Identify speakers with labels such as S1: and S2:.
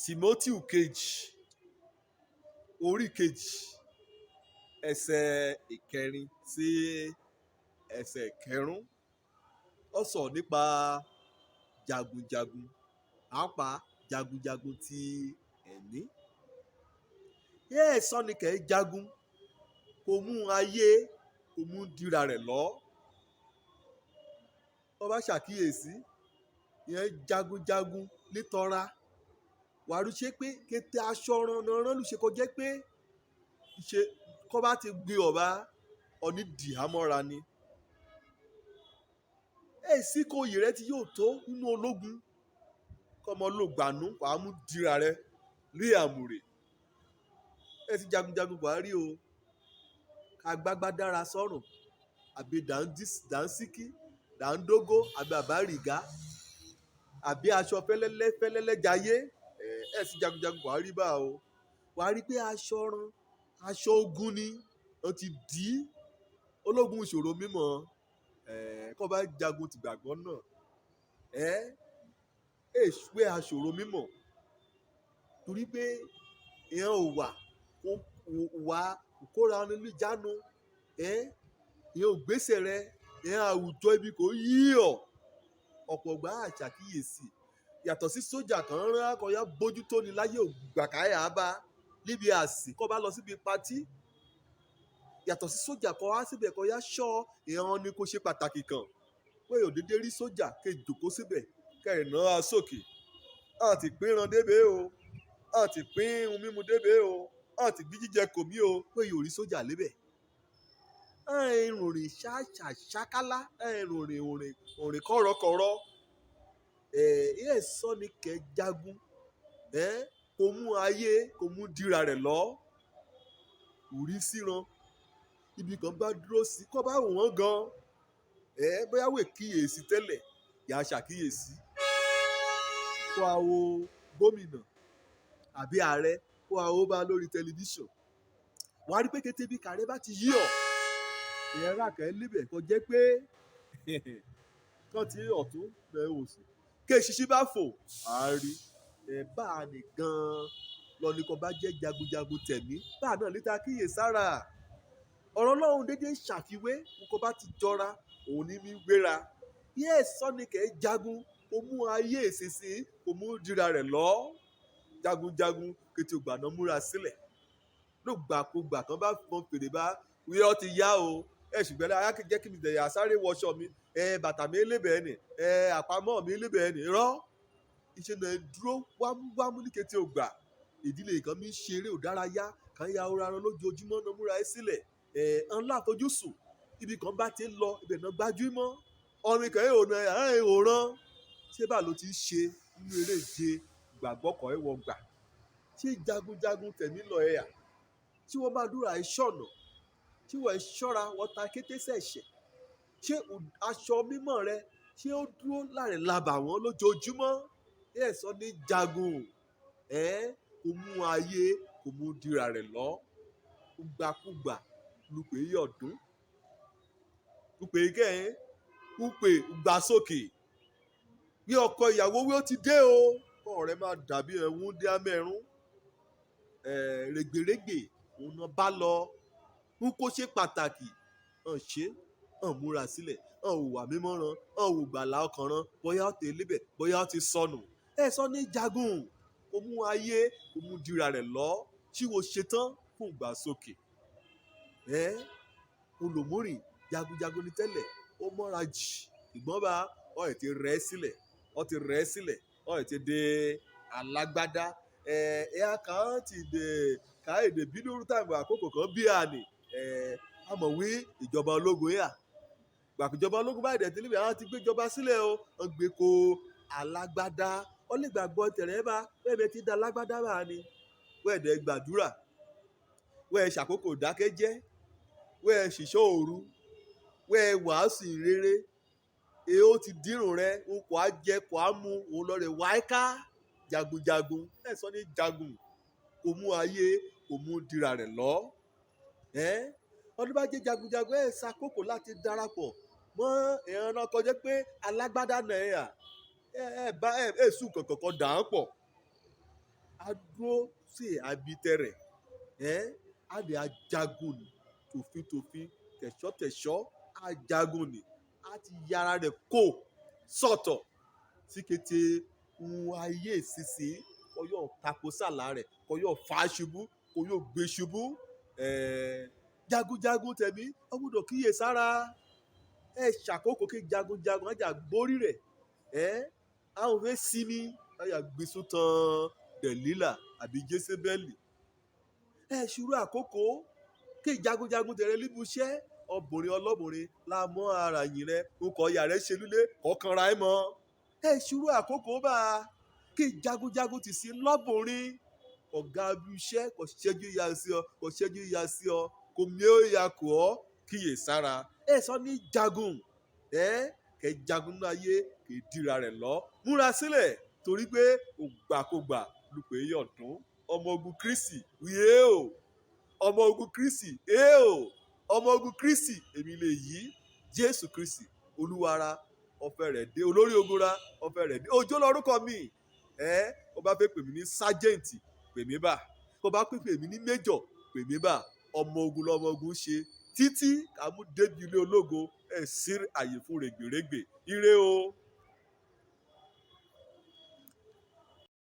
S1: Tímótíù kejì orí kejì ẹsẹ̀ ìkẹrin sí ẹsẹ̀ ìkẹrùn ó sọ nípa jagunjagun pàápàá jagunjagun ti ẹ̀mí. Sọ́nìkẹ́ jagun kò mú ayé kò mú dira rẹ̀ lọ. wọ́n bá ṣàkíyèsí ìyẹn jagunjagun nítọ́ra wàá rí ṣe pé kété aṣọ ranran ló ṣe kọjá pé ṣe kọ́ bá ti gbé ọ̀bá ọ̀ní dìhámọ́ra ni. Èsì kò yè rẹ tí yóò tó nínú ológun kọ́mọ ló gbànú wàá mú dira rẹ rí àmùrè. Ti jagunjagun Buhari o agbágbá dára sọ́rùn àbí dàńsíkí dàńdógó àbí àbárìgá àbí aṣọ fẹ́lẹ́lẹ́ jayé sì jagunjagun Buhari bá o wàá rí pé aṣọ ogun ni wọ́n ti dì í ológun ìṣòro mímọ́ kọ́ bá jagun ti gbàgbọ́ náà èṣùwé aṣòro mímọ́ torí pé ìyẹn ò wà kóra nínú ìjánu ìyẹn ò gbèsè rẹ ìyẹn àwùjọ ibi kò yí ọ̀pọ̀ gbà àṣàkíyèsí yàtọ̀ sí sójà kan rán akọ̀yà bójútó ni láyé ògbàkáyà bá níbi àsì kọ́ bá lọ síbi patí yàtọ̀ sí sójà kan wá síbẹ̀ kọ́ yá ṣọ́ ìran ni kò ṣe pàtàkì kan pé yóò dédé rí sójà kejòkó síbẹ̀ kẹrin náà sókè àti pín ìran débè o àti pín ohun mímu débè o àti gbí jíjẹ kò mí o pé yóò rí sójà lébẹ̀. ìròrìn ṣáṣákálá ìròrìn kọ̀rọ̀kọ̀rọ̀ sọ́ni kẹ́ jagun kò mú ayé kò mú dira rẹ̀ lọ orí síran ibì kan bá dúró sí kọ́ bá wọ́n gan bóyá wè kíyèsí tẹ́lẹ̀ yà á ṣàkíyèsí kó a wo gómìnà àbí ààrẹ kó a wo bá lórí tẹlifíṣàn wàá rí pé kété bí kàrẹ́ bá ti yí ìyẹn rákẹ́ níbẹ̀ kò jẹ́ pé kán ti ọ̀tún bẹ́ẹ̀ òsì kéṣiṣi bá fò àárí bá a nìkan lọ ní kan bá jẹ́ jagunjagun tẹ̀mí bá a náà níta kíyèsára ọ̀rọ̀ Ọlọ́run dédé ṣàfiwé nǹkan bá ti jọra òun ní mí gbéra sọ́nìkẹ́ jagun kò mú ayé ìsinsin kò mú dira rẹ̀ lọ jagunjagun kété ògbà náà múra sílẹ̀ lóògbàkúgbà kan bá fọn fèrè bá wíwọ́ ti yá o ṣùgbọ́n ayá jẹ́ kí mi dẹ̀yà sáré wọṣọ mi bàtà mi lébẹ̀ẹ́ nì àpamọ́ mi lébẹ̀ẹ́ nì rọ́ iṣẹ́ náà dúró wámúwámú ní kété ògbà ìdílé kan mi ṣeré òdárayá kan ya ora ran lójoojúmọ́ náà múra sílẹ̀ ńlá àfojúsùn ibi kan bá ti ń lọ ibẹ̀ náà gbájúmọ́ ọrin kan ìhòòrán ṣé bá ló ti ṣe nínú eré ìje gbàgbọ́ kan ẹ̀wọ̀n gbà ṣé jagunjagun tẹ̀mí lọ ẹ̀yà tí wọ́n máa dúrà ẹ̀ ṣọ̀nà tí wọ́n ẹ̀ ṣọ́ra wọ́n ta kété sẹ̀ṣẹ̀ ṣé aṣọ mímọ́ rẹ ṣé ó dúró láàrin labà wọ́n lójoojúmọ́ sọ ní jagun kò mú ayé kò mú dira rẹ̀ lọ gbàkúgbà lùpẹ̀ yọ̀dún lùpẹ̀ kẹ́hìn lùpẹ̀ gbà sókè bí ọkọ ìyàwó wí ó ti dé o kọ́ ọ̀rẹ́ máa dàbí ẹ̀wọ̀n dé amẹ́rún rẹ̀gbẹ̀rẹ̀gbẹ̀ òun náà bá lọ ń kó ṣe pàtàkì ṣe múra sílẹ̀ hùwà mímọ́ ran hù gbàlà ọkàn ran bóyá ó tẹ̀ lébẹ̀ bóyá ó ti sọnù sọ ní jagun kò mú ayé kò mú dira rẹ̀ lọ tí wo ṣetán fún ìgbà sókè olùmúrìn jagunjagun ní tẹ́lẹ̀ ó mọ́ra jì ìgbọ́n bá ọ̀ ẹ̀ ti rẹ̀ sílẹ̀ ọ̀ ẹ̀ ti dé alágbádá kàn ti dé káyọ̀dé bínú táìmù àkókò kan bí àní amọ̀wé ìjọba ológun gbàkújọba ológun báyìí dẹ̀ tẹ́lẹ̀ àwọn ti gbé ìjọba sílẹ̀ o wọ́n gbé ko alágbádá wọ́n lè gbàgbọ́ tẹ̀rẹ́ bá wẹ́ẹ̀ ti dá alágbádá bá ní wẹ́ẹ̀ dẹ̀ gbàdúrà wẹ́ẹ̀ ṣàkókò dákẹ́jẹ́ wẹ́ẹ̀ ṣìṣọ́ òru wẹ́ẹ̀ wàásù rere ó ti dírùn rẹ n kò á jẹ kò á mu òun lọ rẹ wáíká jagunjagun sọ ní jagun kò mú ayé kò mú dira rẹ̀ lọ ọdún bá jẹ́ jagunjagun ṣàkókò láti darapọ̀ mọ́ ìran náà kọjá pé alágbádá náírà bá sùn kankan dà án pọ̀ a dúró sí àbítẹ̀rẹ̀ a lè ajagun ni tòfin tẹ̀ṣọ́ ajagun ni a ti yára rẹ̀ kó sọ̀tọ̀ sí kété ohun ayé ìsinsìnyí kò yóò tako sàlá rẹ̀ kò yóò fà á ṣubú kò yóò gbé ṣubú jagunjagun tẹ̀mí ó gbọ́dọ̀ kíyè sára ṣàkókò kí jagunjagun ajá gbórí rẹ̀ àwọn fẹ́ sinmi ajá gbèsò tán Dẹ̀lílà àbí Jésébẹ́lì ṣùrù àkókò kí jagunjagun tẹ̀rẹ̀ líbu iṣẹ́ ọbùnrin ọlọ́bùnrin la mọ́ ara yìí rẹ̀ nǹkan ọ̀yà rẹ̀ ṣe lulẹ̀ kọ̀ọ̀kanra ẹ̀ mọ́ ṣùrù àkókò bá kí jagunjagun ti sí lọ́bùnrin ọ̀gá ibi iṣẹ́ kò ṣẹ́jú ya sí ọ kò mìíràn ya kò ọ́ kíyè sára sọ ní jagun kẹ jagun náà ayé kì í dira rẹ̀ lọ múra sílẹ̀ torí pé ògbàkògbà lùpẹ̀ yọ̀dún ọmọ ogun Kristi wíyé o ọmọ ogun Kristi ọmọ ogun Kristi èmi lè yí Jésù Kristi olúwara ọ̀fẹ́ rẹ̀ dé olórí ogun ra ọ̀fẹ́ rẹ̀ dé òjò lórúkọ mi ó bá fẹ́ pè mí ní sájẹ́ǹtì pè mí bá ó bá pè mí ní méjọ̀ pè mí bá ọmọ ogun lọmọ ogun ṣe títí àmú débi ilé ológo sí àyè fún règbèrègbè ire o.